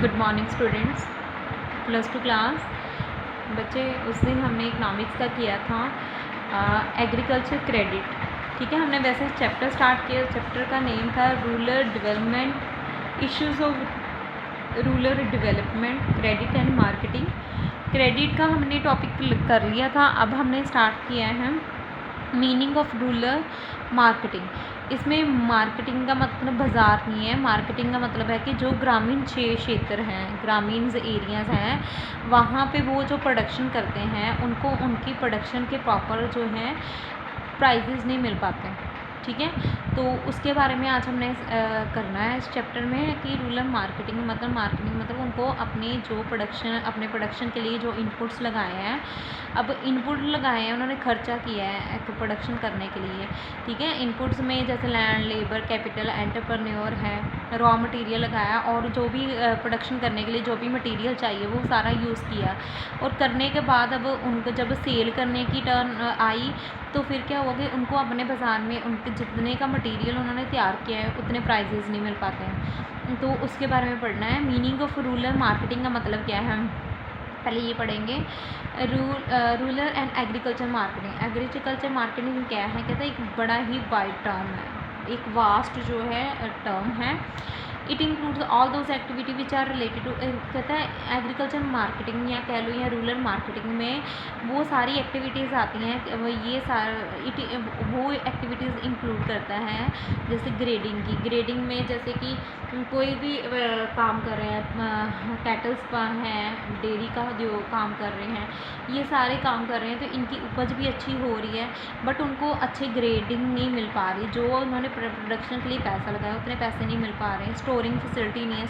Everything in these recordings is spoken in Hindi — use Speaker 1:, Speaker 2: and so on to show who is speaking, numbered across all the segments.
Speaker 1: गुड मॉर्निंग स्टूडेंट्स, +2 क्लास बच्चे। उस दिन हमने इकनॉमिक्स का किया था एग्रीकल्चर क्रेडिट। ठीक है, हमने वैसे चैप्टर स्टार्ट किया। चैप्टर का नेम था rural development, issues of rural development, credit and marketing. Credit का हमने टॉपिक कर लिया था। अब हमने स्टार्ट किया है मीनिंग ऑफ रूरल मार्केटिंग। इसमें मार्केटिंग का मतलब बाज़ार नहीं है। मार्केटिंग का मतलब है कि जो ग्रामीण क्षेत्र हैं, ग्रामीण एरियाज़ हैं, वहाँ पे वो जो प्रोडक्शन करते हैं उनको उनकी प्रोडक्शन के प्रॉपर जो है प्राइजेज़ नहीं मिल पाते। ठीक है, तो उसके बारे में आज हमने करना है इस चैप्टर में कि रूरल मार्केटिंग मतलब उनको अपने प्रोडक्शन के लिए जो इनपुट्स लगाए हैं, अब इनपुट लगाए हैं, उन्होंने खर्चा किया है प्रोडक्शन करने के लिए। ठीक है, इनपुट्स में जैसे लैंड, लेबर, कैपिटल, एंटरप्रेन्योर है, रॉ मटेरियल लगाया और जो भी प्रोडक्शन करने के लिए जो भी मटेरियल चाहिए वो सारा यूज़ किया। और करने के बाद अब उनको जब सेल करने की टर्न आई तो फिर क्या हुआ कि उनको अपने बाज़ार में उनके जितने का मटेरियल उन्होंने तैयार किया है उतने प्राइजेज़ नहीं मिल पाते हैं। तो उसके बारे में पढ़ना है। मीनिंग ऑफ रूरल मार्केटिंग का मतलब क्या है, हम पहले ये पढ़ेंगे। Rural and agriculture marketing. Agriculture marketing क्या है, कहते हैं एक बड़ा ही वाइड टर्म है, एक वास्ट जो है टर्म है। It includes all those activity which are related to, कहता है एग्रीकल्चर मार्केटिंग या कह लो या रूरल मार्केटिंग में वो सारी एक्टिविटीज़ आती हैं। वो एक्टिविटीज़ इंक्लूड करता है जैसे ग्रेडिंग में जैसे कि कोई भी काम कर रहे हैं, कैटल्स का है, डेयरी का जो काम कर रहे हैं, ये सारे काम कर रहे हैं तो इनकी उपज भी अच्छी हो रही है बट उनको अच्छे ग्रेडिंग नहीं मिल पा रही। जो उन्होंने प्रोडक्शन के लिए पैसा लगाया उतने पैसे नहीं मिल पा रहे हैं। स्टोरिंग फैसिलिटी नहीं है,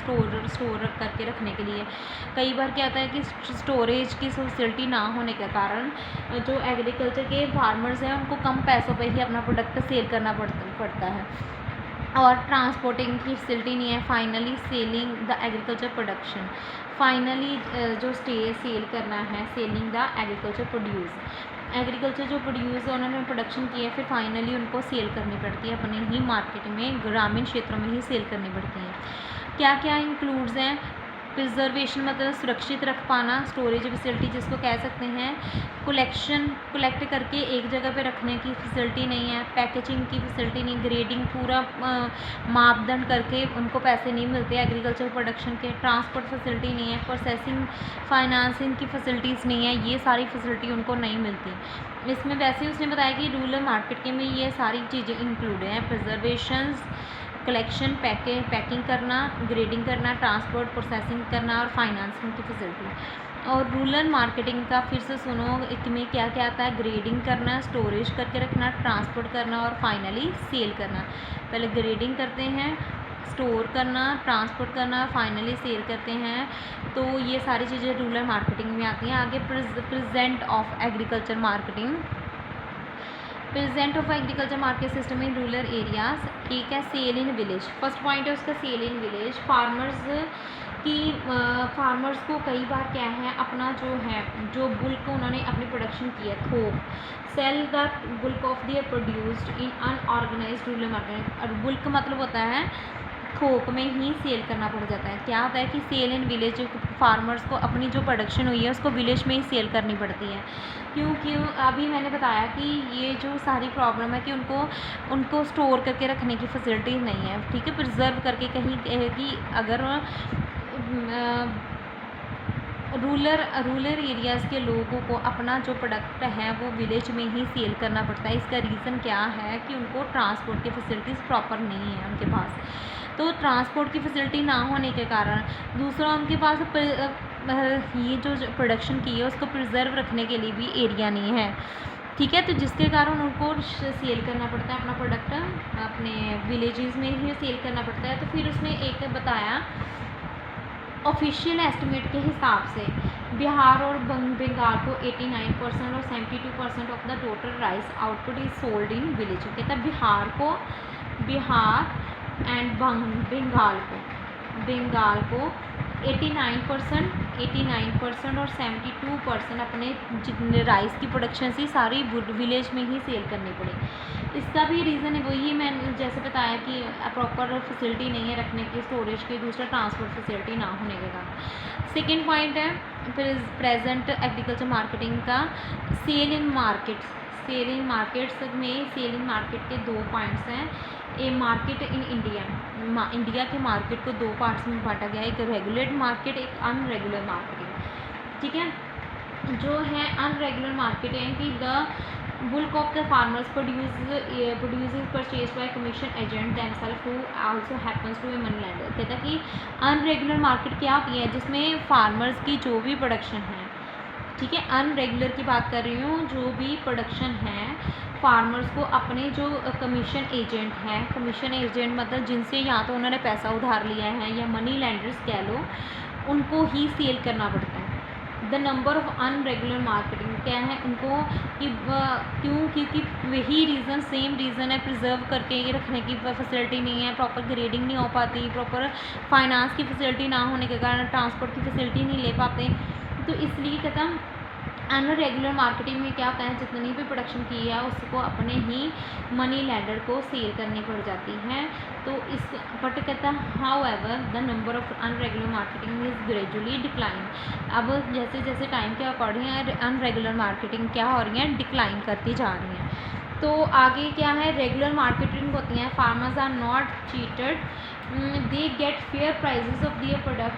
Speaker 1: स्टोर करके रखने के लिए। कई बार क्या होता है कि स्टोरेज की फैसिलिटी ना होने के कारण जो एग्रीकल्चर के फार्मर्स हैं उनको कम पैसों पे ही अपना प्रोडक्ट सेल करना पड़ता है। और ट्रांसपोर्टिंग की फैसिलिटी नहीं है। Finally selling the agriculture production, finally जो सेल करना है, सेलिंग द एग्रीकल्चर जो प्रोड्यूस उन्होंने प्रोडक्शन किया है फिर फाइनली उनको सेल करनी पड़ती है अपने ही मार्केट में, ग्रामीण क्षेत्रों में ही सेल करनी पड़ती है। क्या क्या इंक्लूड्स हैं, प्रिजर्वेशन मतलब सुरक्षित रख पाना, स्टोरेज फैसिलिटी जिसको कह सकते हैं, कलेक्ट करके एक जगह पे रखने की फैसिलिटी नहीं है, पैकेजिंग की फैसिलिटी नहीं, ग्रेडिंग पूरा मापदंड करके उनको पैसे नहीं मिलते एग्रीकल्चर प्रोडक्शन के, ट्रांसपोर्ट फैसिलिटी नहीं है, प्रोसेसिंग फाइनेंसिंग की फैसिलिटीज़ नहीं है, ये सारी फैसिलिटी उनको नहीं मिलती। इसमें वैसे उसने बताया कि रूरल मार्केट के में ये सारी चीज़ें इंक्लूड हैं, प्रिजर्वेशंस, कलेक्शन, पैकिंग करना, ग्रेडिंग करना, ट्रांसपोर्ट प्रोसेसिंग करना और फाइनेंसिंग की फैसिलिटी। और रूरल मार्केटिंग का फिर से सुनो, इसमें क्या क्या आता है, ग्रेडिंग करना, स्टोरेज करके रखना, ट्रांसपोर्ट करना और फाइनली सेल करना। पहले ग्रेडिंग करते हैं, स्टोर करना, ट्रांसपोर्ट करना, फाइनली सेल करते हैं। तो ये सारी चीज़ें रूरल मार्केटिंग में आती हैं। आगे present of agriculture marketing, present of agriculture market system in rural areas. ठीक है, sale in village, first point है उसका सेल इन विलेज। फार्मर्स को कई बार क्या है अपना जो बुल्क उन्होंने अपनी प्रोडक्शन की है, थोक, sale the bulk of their produced in unorganised rural market. और बुल्क मतलब होता है थोक में ही सेल करना पड़ जाता है। क्या होता है कि सेल इन विलेज, फार्मर्स को अपनी जो प्रोडक्शन हुई है उसको विलेज में ही सेल करनी पड़ती है। क्यों अभी मैंने बताया कि ये जो सारी प्रॉब्लम है कि उनको स्टोर करके रखने की फैसिलिटी नहीं है। ठीक है, प्रिजर्व करके कहीं कि अगर रूरल एरियाज़ के लोगों को अपना जो प्रोडक्ट है वो विलेज में ही सेल करना पड़ता है। इसका रीज़न क्या है कि उनको ट्रांसपोर्ट की फैसिलिटीज़ प्रॉपर नहीं है उनके पास। तो ट्रांसपोर्ट की फैसिलिटी ना होने के कारण, दूसरा उनके पास ये जो प्रोडक्शन की है उसको प्रिजर्व रखने के लिए भी एरिया नहीं है। ठीक है, तो जिसके कारण उनको सेल करना पड़ता है अपना प्रोडक्ट अपने विलेजेस में ही सेल करना पड़ता है। तो फिर उसने एक बताया ऑफिशियल एस्टिमेट के हिसाब से बिहार और बंगाल को 89% और 72% of the total rice output is sold in village. कहता है बिहार एंड बंगाल को 89% और 72% अपने जितने राइस की प्रोडक्शन थी सारी विलेज में ही सेल करनी पड़ी। इसका भी रीज़न है वही मैंने जैसे बताया कि प्रॉपर फैसिलिटी नहीं है रखने की, स्टोरेज की, दूसरा ट्रांसपोर्ट फैसिलिटी ना होने के कारण। सेकेंड पॉइंट है प्रेजेंट एग्रीकल्चर मार्केटिंग का sale in markets. Sale in markets में सेल इन मार्केट के 2 पॉइंट्स हैं। A market in India, India के मार्केट को 2 पार्ट्स में बांटा गया है, एक रेगुलेटेड मार्केट, एक अनरेगुलर मार्केट। ठीक है, जो है अनरेगुलर मार्केट है कि the bulk of the farmers produce purchase by commission agent themselves who also happens to a money lender. कहता है कि अनरेगुलर मार्केट क्या होती है, जिसमें फार्मर्स की जो भी प्रोडक्शन है, ठीक है, अनरेगुलर की बात कर रही हूँ, जो भी प्रोडक्शन है फार्मर्स को अपने जो कमीशन एजेंट हैं, कमीशन एजेंट मतलब जिनसे या तो उन्होंने पैसा उधार लिया है या मनी लेंडर्स कह लो, उनको ही सेल करना पड़ता है। The number of unregular marketing क्या है उनको कि क्यों, क्योंकि वही रीज़न सेम रीज़न है, प्रिजर्व करके ये रखने की फैसिलिटी नहीं है, प्रॉपर ग्रेडिंग नहीं हो पाती, प्रॉपर फाइनेंस की फैसिलिटी ना होने के कारण ट्रांसपोर्ट की फैसिलिटी नहीं ले पाते। तो इसलिए कहता अनरेगुलर मार्केटिंग में क्या होता है, जितनी भी प्रोडक्शन की है उसको अपने ही मनी लेंडर को सेल करनी पड़ जाती है। तो इस बट कहता है however the number of unregular marketing is gradually decline. अब जैसे जैसे टाइम के अकॉर्डिंग अनरेगुलर मार्केटिंग क्या हो रही है, डिक्लाइन करती जा रही हैं। तो आगे क्या है, रेगुलर मार्केटिंग होती हैं, farmers are not cheated, they get fair prices of their product.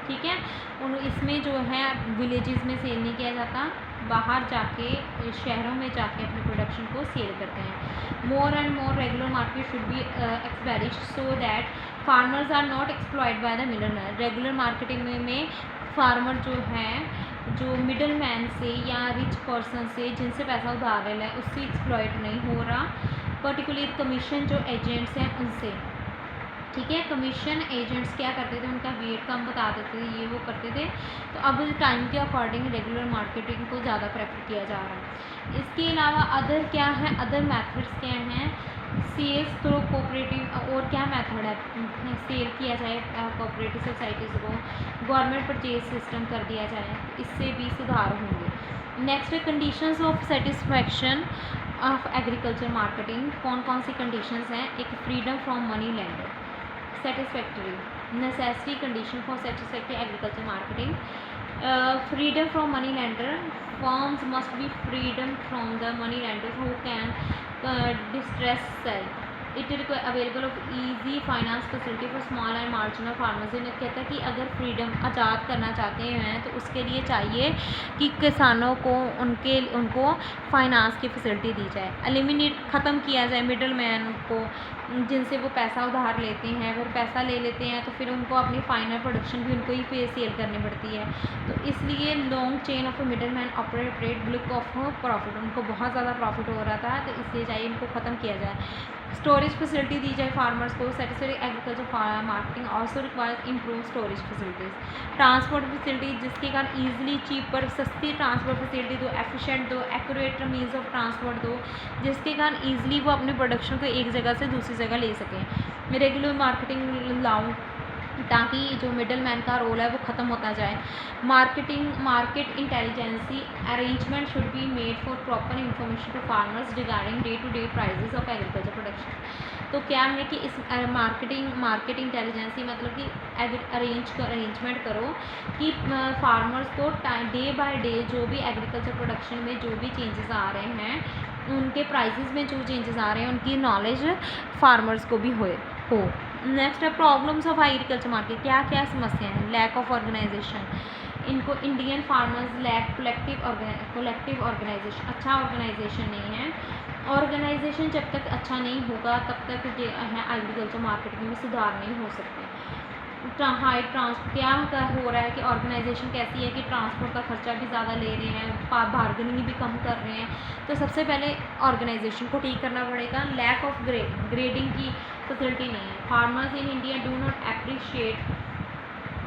Speaker 1: ठीक है, उन इसमें जो है विलेजेस में सेल नहीं किया जाता, बाहर जाके शहरों में जाके अपने प्रोडक्शन को सेल करते हैं। More and more regular market should be expertise so that farmers are not exploited by the middle man. Regular marketing में फार्मर जो है, जो मिडल मैन से या रिच पर्सन से जिनसे पैसा उधार ले है उससे एक्सप्लॉयड नहीं हो रहा, पर्टिकुलरली कमीशन जो एजेंट्स हैं उनसे। ठीक है, कमीशन एजेंट्स क्या करते थे, उनका वेट कम बता देते थे, ये वो करते थे। तो अब टाइम के अकॉर्डिंग रेगुलर मार्केटिंग को ज़्यादा प्रेफर किया जा रहा है। इसके अलावा अदर क्या है, अदर मेथड्स क्या हैं, सेल्स थ्रू कोऑपरेटिव, और क्या मेथड है सेल किया जाए कोऑपरेटिव सोसाइटीज़ को, गवर्नमेंट परचेज सिस्टम कर दिया जाए, इससे भी सुधार होंगे। नेक्स्ट है conditions of satisfaction of agriculture marketing. कौन कौन सी कंडीशंस हैं, एक freedom from money lender, satisfactory, necessary condition for satisfactory agriculture marketing, freedom from money lender, firms must be freedom from the money lenders who can distress sell, it is available of easy finance facility for small and marginal farmers। इन्हें कहता है कि अगर फ्रीडम आज़ाद करना चाहते हैं तो उसके लिए चाहिए कि किसानों को उनको फाइनेंस की फैसिलिटी दी जाए, एलिमिनेट ख़त्म किया जाए मिडल मैन को, जिनसे वो पैसा उधार लेते हैं, फिर पैसा ले लेते हैं तो फिर उनको अपनी फाइनल प्रोडक्शन भी उनको ही पे सेल करनी पड़ती है। तो इसलिए long chain of middle man operate block of profit, उनको बहुत ज़्यादा प्रॉफिट हो रहा था, तो इसलिए चाहिए इनको ख़त्म किया जाए। स्टोरेज फैसिलिटी दी जाए फार्मर्स को, satisfactory agriculture marketing also requires improve storage facilities. Transport facility जिसके कारण ईजिली चीपर सस्ती ट्रांसपोर्ट फैसिलिटी दो, एफिशिएंट दो, एक्यूरेट मीन्स ऑफ ट्रांसपोर्ट दो, जिसके कारण ईजिली वो अपने प्रोडक्शन को एक जगह से दूसरी जगह ले सकें। रेगुलर मार्केटिंग लाऊं ताकि जो मिडल मैन का रोल है वो ख़त्म होता जाए। Market intelligence arrangement should be made for proper information to farmers regarding day to day prices of agriculture production. तो क्या है कि इस मार्केट इंटेलिजेंसी मतलब कि अरेंजमेंट करो कि फार्मर्स को डे बाय डे जो भी एग्रीकल्चर प्रोडक्शन में जो भी चेंजेस आ रहे हैं, उनके प्राइसेस में जो चेंजेस आ रहे हैं उनकी नॉलेज फार्मर्स को भी हो। नेक्स्ट है प्रॉब्लम्स ऑफ एग्रीकल्चर मार्केट, क्या क्या समस्याएं हैं, लैक ऑफ ऑर्गेनाइजेशन, इनको Indian farmers lack collective organisation, अच्छा ऑर्गेनाइजेशन नहीं है। ऑर्गेनाइजेशन जब तक अच्छा नहीं होगा तब तक जो है एग्रीकल्चर मार्केटिंग में सुधार नहीं हो सकते। हाई क्या हो रहा है कि ऑर्गेनाइजेशन कैसी है कि ट्रांसपोर्ट का खर्चा भी ज़्यादा ले रहे हैं, बार्गेनिंग भी कम कर रहे हैं। तो सबसे पहले ऑर्गेनाइजेशन को ठीक करना पड़ेगा। लैक ऑफ ग्रेडिंग की फैसिलिटी नहीं है। Farmers in India do not appreciate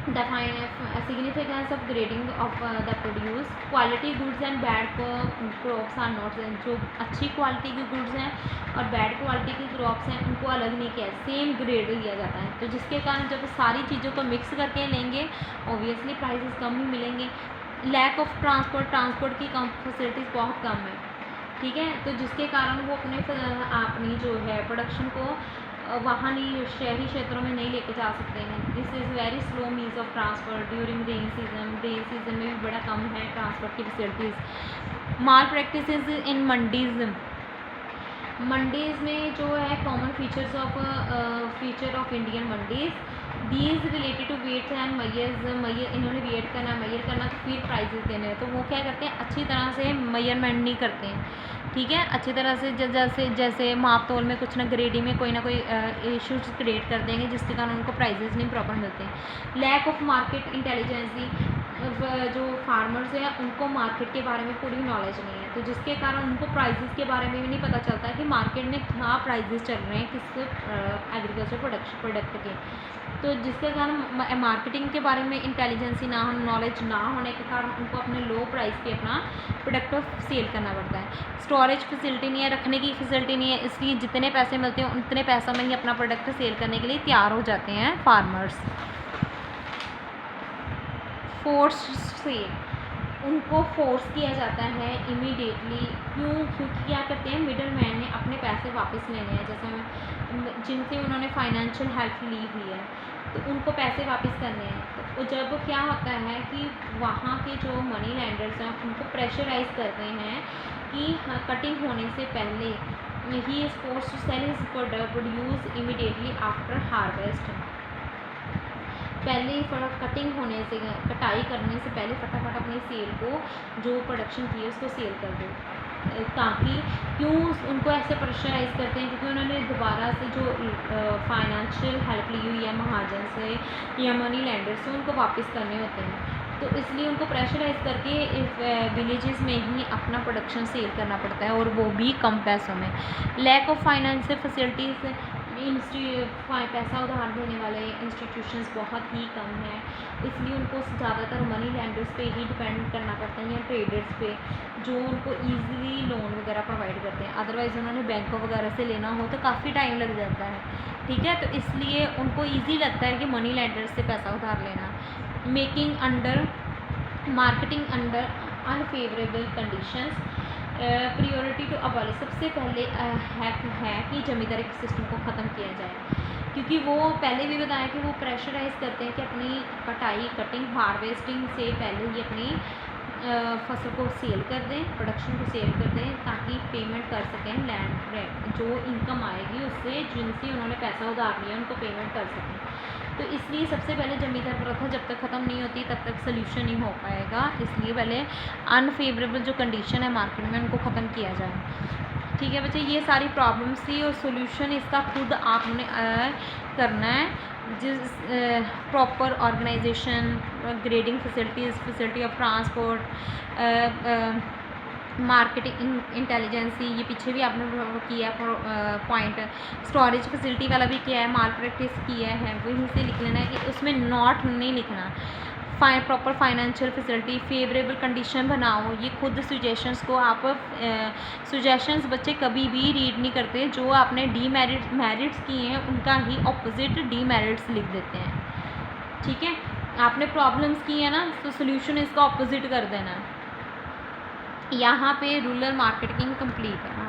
Speaker 1: the significance of grading of the produce, quality goods and bad crops are not, जो अच्छी क्वालिटी के गुड्स हैं और बैड क्वालिटी के क्रॉप्स हैं उनको अलग नहीं किया, सेम ग्रेड लिया जाता है। तो जिसके कारण जब सारी चीज़ों को मिक्स करके लेंगे ऑब्वियसली प्राइसेस कम ही मिलेंगे। लैक ऑफ ट्रांसपोर्ट की कम फैसिलिटीज़ बहुत कम है, ठीक है। तो जिसके कारण वो अपनी जो है प्रोडक्शन को वहाँ नहीं, शहरी क्षेत्रों में नहीं लेके जा सकते हैं। This is very slow means of transport during rain season में भी बड़ा कम है ट्रांसपोर्ट की facilities. Malpractices in mandis में जो है common feature of Indian mandis, these related to weights and मैयर, इन्होंने वेट करना, मैयर करना, तो फिर प्राइजेस देने हैं। तो वो क्या करते हैं, अच्छी तरह से मैयरमेंट नहीं करते हैं, ठीक है। अच्छी तरह से जैसे माप तोल में कुछ ना ग्रेडिंग में कोई ना कोई इश्यूज क्रिएट कर देंगे जिसके कारण उनको प्राइजेस नहीं प्रॉपर मिलते हैं। लैक ऑफ मार्केट इंटेलिजेंसी, जो फार्मर्स हैं उनको मार्केट के बारे में पूरी नॉलेज नहीं है, तो जिसके कारण उनको प्राइजेस के बारे में भी नहीं पता चलता है कि मार्केट में क्या प्राइजेस चल रहे हैं किस एग्रीकल्चर प्रोडक्ट के। तो जिसके कारण मार्केटिंग के बारे में इंटेलिजेंसी ना, नॉलेज ना होने के कारण उनको अपने लो प्राइस पे अपना प्रोडक्ट सेल करना पड़ता है। स्टोरेज फैसिलिटी नहीं है, रखने की फैसिलिटी नहीं है, इसलिए जितने पैसे मिलते हैं उतने पैसों में ही अपना प्रोडक्ट सेल करने के लिए तैयार हो जाते हैं फार्मर्स। फोर्स सेल, उनको फोर्स किया जाता है इमीडिएटली, क्योंकि क्या करते हैं, मिडल मैन ने अपने पैसे वापस लेने हैं, जैसे जिनसे उन्होंने फाइनेंशियल हेल्प ली हुई है तो उनको पैसे वापस करने हैं। तो जब क्या होता है कि वहाँ के जो मनी लैंडर्स हैं उनको प्रेशराइज करते हैं कि कटिंग होने से पहले ही is force to sell his produce immediately after harvest, पहले ही कटिंग होने से, कटाई करने से पहले फटाफट अपनी सेल को, जो प्रोडक्शन की है उसको सेल कर दो। ताकि क्यों उनको ऐसे प्रेशराइज करते हैं, क्योंकि उन्होंने दोबारा से जो फाइनेंशियल हेल्प ली हुई है महाजन से या मनी लैंडर से उनको वापस करने होते हैं। तो इसलिए उनको प्रेशराइज करके विलेजेस में ही अपना प्रोडक्शन सेल करना पड़ता है और वो भी कम पैसों में। लैक ऑफ फाइनेंशियल फैसिलिटीज़, पैसा उधार देने वाले इंस्टीट्यूशंस बहुत ही कम हैं, इसलिए उनको ज़्यादातर मनी लैंडर्स पे ही डिपेंड करना पड़ता है या ट्रेडर्स पे, जो उनको इजीली लोन वगैरह प्रोवाइड करते हैं। अदरवाइज़ उन्होंने बैंकों वगैरह से लेना हो तो काफ़ी टाइम लग जाता है, ठीक है। तो इसलिए उनको ईजी लगता है कि मनी लैंडर्स से पैसा उधार लेना। Marketing under unfavourable conditions, priority to abolish, सबसे पहले है कि जमींदारी सिस्टम को ख़त्म किया जाए, क्योंकि वो पहले भी बताया कि वो प्रेशराइज करते हैं कि अपनी कटिंग हार्वेस्टिंग से पहले ही अपनी फसल को सेल कर दें, प्रोडक्शन को सेल कर दें, ताकि पेमेंट कर सकें लैंड, जो इनकम आएगी उससे जिनसे उन्होंने पैसा उधार लिया उनको पेमेंट कर सकें। तो इसलिए सबसे पहले जमींदार प्रथा जब तक ख़त्म नहीं होती तब तक सोल्यूशन नहीं हो पाएगा, इसलिए पहले अनफेवरेबल जो कंडीशन है मार्केट में उनको ख़त्म किया जाए, ठीक है बच्चे। ये सारी प्रॉब्लम्स थी और सोल्यूशन इसका खुद आपने करना है, जिस proper organisation, grading facility of transport, marketing intelligence, ये पीछे भी आपने किया पॉइंट, स्टोरेज फैसिलिटी वाला भी किया है, माल प्रैक्टिस किया है, वहीं से लिख लेना है कि उसमें नॉट नहीं लिखना। Proper financial facility, favourable condition बनाओ, ये खुद सजेशंस को आप सजेशंस बच्चे कभी भी रीड नहीं करते, जो आपने मेरिट्स किए हैं उनका ही ऑपोजिट डीमेरिट्स लिख देते हैं, ठीक है। आपने प्रॉब्लम्स की है ना तो सोल्यूशन इसका ऑपोजिट कर देना है। यहाँ पे रूरल मार्केटिंग कंप्लीट है।